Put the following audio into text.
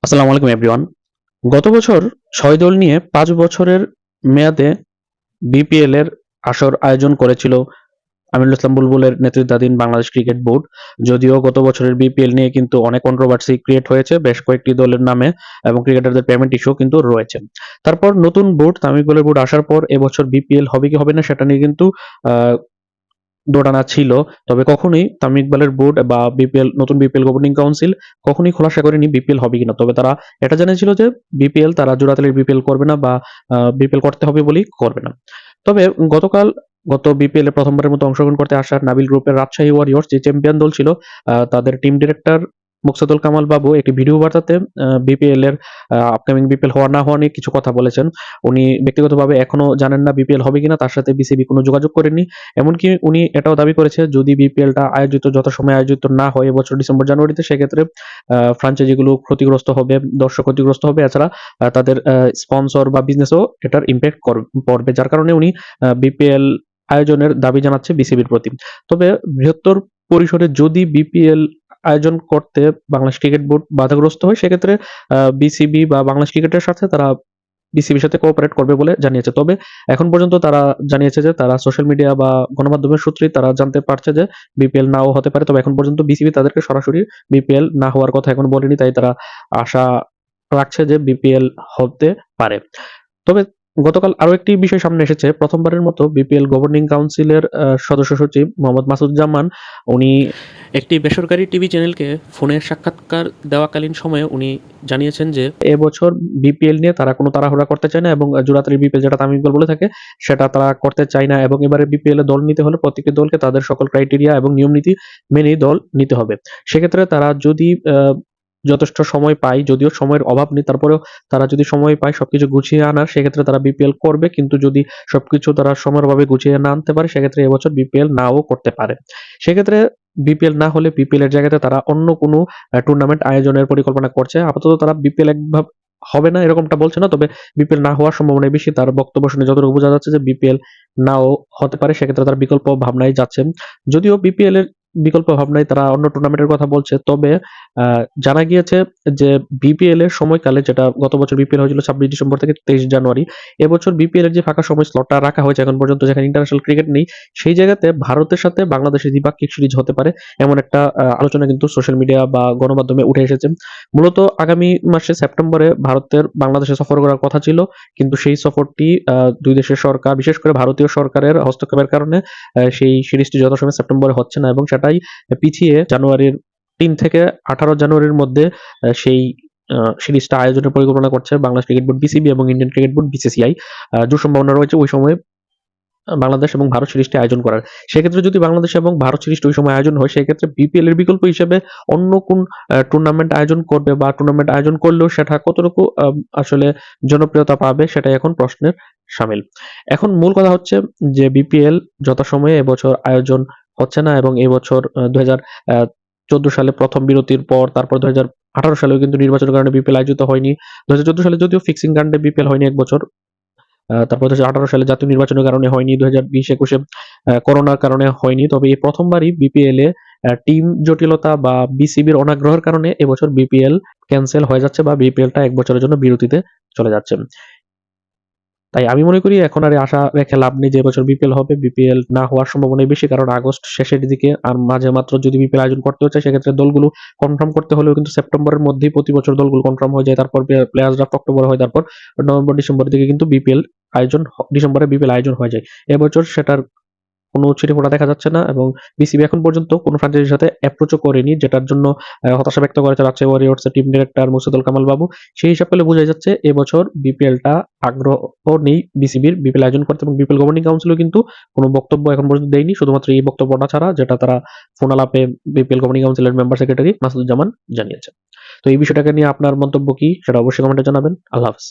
আসসালামু আলাইকুম এভরিওয়ান। গত বছর ৬ দল নিয়ে ৫ বছরের মেয়াদে বিপিএল এর আসর আয়োজন করেছিল আমিনুল ইসলাম বুলবুলের নেতৃত্বাধীন বাংলাদেশ ক্রিকেট বোর্ড। যদিও গত বছরের বিপিএল নিয়ে কিন্তু অনেক কন্ট্রোভার্সি ক্রিয়েট হয়েছে বেশ কয়েকটি দলের নামে এবং ক্রিকেটারদের পেমেন্ট ইস্যু কিন্তু রয়েছে। তারপর নতুন বোর্ড তামিম ইকবালের বোর্ড আসার পর এবছর বিপিএল হবে কি হবে না সেটা নিয়ে কিন্তু আহ দোটানা ছিল। তবে কখনোই তামিম ইকবালের বোর্ড বা নতুন বিপিএল গভর্নিং কাউন্সিল কখনোই খোলাসা করেনি বিপিএল হবে কিনা। তবে তারা এটা জেনেছিল যে বিপিএল তারা জোড়াতালির বিপিএল করবে না বা বিপিএল করতে হবে বলেই করবে না। তবে গত বিপিএল এ প্রথমবারের মতো অংশগ্রহণ করতে আসা নাবিল গ্রুপের রাজশাহী ওয়ারিয়র্স যে চ্যাম্পিয়ন দল ছিল, তাদের টিম ডিরেক্টর মুকসাদুল কামাল বাবু একটি ভিডিও বার্তাতে বিপিএল এর আপকামিং বিপিএল হওয়া না হওয়া নিয়ে কিছু কথা বলেছেন। উনি ব্যক্তিগতভাবে এখনো জানেন না বিপিএল হবে কিনা, তার সাথে বিসিবি কোনো যোগাযোগ করেনি। এমনকি উনি এটাও দাবি করেছে যদি বিপিএলটা যথাসময়ে আয়োজিত না হয় এবছর ডিসেম্বর জানুয়ারিতে, সেক্ষেত্রে ফ্র্যাঞ্চাইজিগুলো ক্ষতিগ্রস্ত হবে, দর্শক ক্ষতিগ্রস্ত হবে, এছাড়া তাদের স্পন্সর বা বিজনেসও এটার ইম্প্যাক্ট পড়বে, যার কারণে উনি বিপিএল আয়োজনের দাবি জানাচ্ছে বিসিবির প্রতি। তবে বৃহত্তর পরিসরে যদি বিপিএল আয়োজন করতে বাংলাদেশ ক্রিকেট বোর্ড বাধাগ্রস্ত হয়, সেক্ষেত্রে বিসিবি বা বাংলাদেশ ক্রিকেটের সাথে তারা বিসিবির সাথে কোঅপারেট করবে বলে জানিয়েছে। তবে এখন পর্যন্ত তারা জানিয়েছে যে তারা সোশ্যাল মিডিয়া বা গণমাধ্যমের সূত্রেই তারা জানতে পারছে যে বিপিএল নাও হতে পারে। তবে এখন পর্যন্ত বিসিবি তাদেরকে সরাসরি বিপিএল না হওয়ার কথা এখন বলেনি, তাই তারা আশা রাখছে যে বিপিএল হতে পারে। তবে গতকাল আরো একটি বিষয় সামনে এসেছে। প্রথমবারের মতো বিপিএল গভর্নিং কাউন্সিলের সদস্য সচিব মোহাম্মদ মাসুদুজ্জামান উনি একটি বেসরকারি টিভি চ্যানেলকে ফোনের সাক্ষাৎকার দেওয়াকালীন সময়ে উনি জানিয়েছেন যে এবছর বিপিএল নিয়ে তারা কোনো তাড়াহুড়া করতে চায় না এবং জোড়াতালি বিপিএল যেটা তামিম ইকবাল বলে থাকে সেটা তারা করতে চায় না, এবং এবারে বিপিএল এ দল নিতে হলে প্রত্যেকটি দলকে তাদের সকল ক্রাইটেরিয়া এবং নিয়ম নীতি মেনেই দল নিতে হবে। সেক্ষেত্রে তারা যদি যথেষ্ট সময় পায়, যদিও সময়ের অভাব নেই, তারপরেও তারা যদি সময় পায় সবকিছু গুছিয়ে আনার, সেক্ষেত্রে তারা বিপিএল করবে। কিন্তু যদি সবকিছু তারা সময়ের অভাবে গুছিয়ে না আনতে পারে, সেক্ষেত্রে এবছর বিপিএল নাও করতে পারে। সেক্ষেত্রে বিপিএল না হলে বিপিএল এর জায়গাতে তারা অন্য কোনো টুর্নামেন্ট আয়োজনের পরিকল্পনা করছে। আপাতত তারা বিপিএল একভাবে হবে না এরকমটা বলছে না, তবে বিপিএল না হওয়ার সম্ভাবনা বেশি। তার বক্তব্য শুনে যতটুকু বোঝা যাচ্ছে যে বিপিএল নাও হতে পারে, সেক্ষেত্রে তার বিকল্প ভাবনায় যাচ্ছে। যদিও বিপিএল এর বিকল্প ভাবনায় তারা অন্য টুর্নামেন্টের কথা বলছে, তবে জানা গিয়েছে যে বিপিএল এর সময়কালে, যেটা গত বছর বিপিএল হয়েছিল 26 ডিসেম্বর থেকে 23 জানুয়ারি, এবছর বিপিএল এর যে ফাঁকা সময় স্লটটা রাখা হয়েছে এখন পর্যন্ত, যেখানে ইন্টারন্যাশনাল ক্রিকেট নেই, সেই জায়গাতে ভারতের সাথে বাংলাদেশের দ্বিপাক্ষিক সিরিজ হতে পারে এমন একটা আলোচনা কিন্তু সোশ্যাল মিডিয়া বা গণমাধ্যমে উঠে এসেছে। মূলত আগামী মাসে সেপ্টেম্বরে ভারতের বাংলাদেশে সফর করার কথা ছিল, কিন্তু সেই সফরটি দুই দেশের সরকার, বিশেষ করে ভারতীয় সরকারের হস্তক্ষেপের কারণে সেই সিরিজটি যথাসময়ে সেপ্টেম্বরে হচ্ছে না, এবং সেটাই পিছিয়ে জানুয়ারির ৩ থেকে 18 জানুয়ারির মধ্যে সেই সিরিজটা আয়োজনের পরিকল্পনা করছে বাংলাদেশ ক্রিকেট বোর্ড বিসিবি এবং ইন্ডিয়ান ক্রিকেট বোর্ড বিসিসিআই। জোর সম্ভাবনা রয়েছে ওই সময়ে বাংলাদেশ এবং ভারত সিরিজটি আয়োজন করার। সেক্ষেত্রে যদি বাংলাদেশ এবং ভারত সিরিজটি ওই সময় আয়োজন হয়, সেক্ষেত্রে বিপিএল এর বিকল্প হিসেবে অন্য কোন টুর্নামেন্ট আয়োজন করবে বা টুর্নামেন্ট আয়োজন করলেও সেটা কতটুকু আসলে জনপ্রিয়তা পাবে, সেটাই এখন প্রশ্নের শামিল। এখন মূল কথা হচ্ছে যে বিপিএল যথাসময়ে এবছর আয়োজন হচ্ছে না, এবং এবছর 2014 সালে প্রথম বিরতির পর তারপর 2018 সালেও কিন্তু নির্বাচনের কারণে বিপিএল আয়োজিত হয়নি। 2014 সালে যদিও ফিক্সিং রাউন্ডে বিপিএল হয়নি এক বছর, তারপর 2018 সালে জাতীয় নির্বাচনের কারণে হয়নি, 2020-21 করোনার কারণে হয়নি। তবে এই প্রথমবারই বিপিএল এ টিম জটিলতা বা বিসিবির অনাগ্রহের কারণে এবছর বিপিএল ক্যান্সেল হয়ে যাচ্ছে বা বিপিএলটা এক বছরের জন্য বিরতিতে চলে যাচ্ছে। তাই আমি মনে করি এখন আর আশা রেখে লাভ নেই যে এবছর বিপিএল হবে। বিপিএল না হওয়ার সম্ভাবনাই বেশি, কারণ আগস্ট শেষের দিকে আর মাঝে মাত্র যদি বিপিএল আয়োজন করতে হচ্ছে, সেক্ষেত্রে দলগুলো কনফার্ম করতে হলেও কিন্তু সেপ্টেম্বরের মধ্যেই প্রতি বছর দলগুলো কনফার্ম হয়ে যায়, তারপর প্লেয়ার্স ড্রাফট অক্টোবরে হয়, তারপর নভেম্বর ডিসেম্বরের দিকে কিন্তু ডিসেম্বরে বিপিএল আয়োজন হয়ে যায়। এবছর সেটার কোনো ছিটেফোঁটা দেখা যাচ্ছে না, এবং বিসিবি এখন পর্যন্ত কোনো ফ্র্যাঞ্চাইজির সাথে অ্যাপ্রোচও করেনি, যেটার জন্য হতাশা ব্যক্ত করেছে রাজশাহী ওয়ারিয়র্সের টিম ডিরেক্টর মুকসাদুল কামাল বাবু। সেই হিসাব পেলে বোঝাই যাচ্ছে এবছর বিপিএলটা আগ্রহ নেই বিসিবির বিপিএল আয়োজন করতে, এবং বিপিএল গভর্নিং কাউন্সিলও কিন্তু কোনো বক্তব্য এখন পর্যন্ত দেয়নি, শুধুমাত্র এই বক্তব্যটা ছাড়া যেটা তারা ফোন আলাপে বিপিএল গভর্নিং কাউন্সিলের মেম্বার সেক্রেটারি মাসুদুজ্জামান জানিয়েছে। তো এই বিষয়টাকে নিয়ে আপনার মন্তব্য কি সেটা অবশ্যই কমেন্টে জানাবেন। আল্লাহ হাফেজ।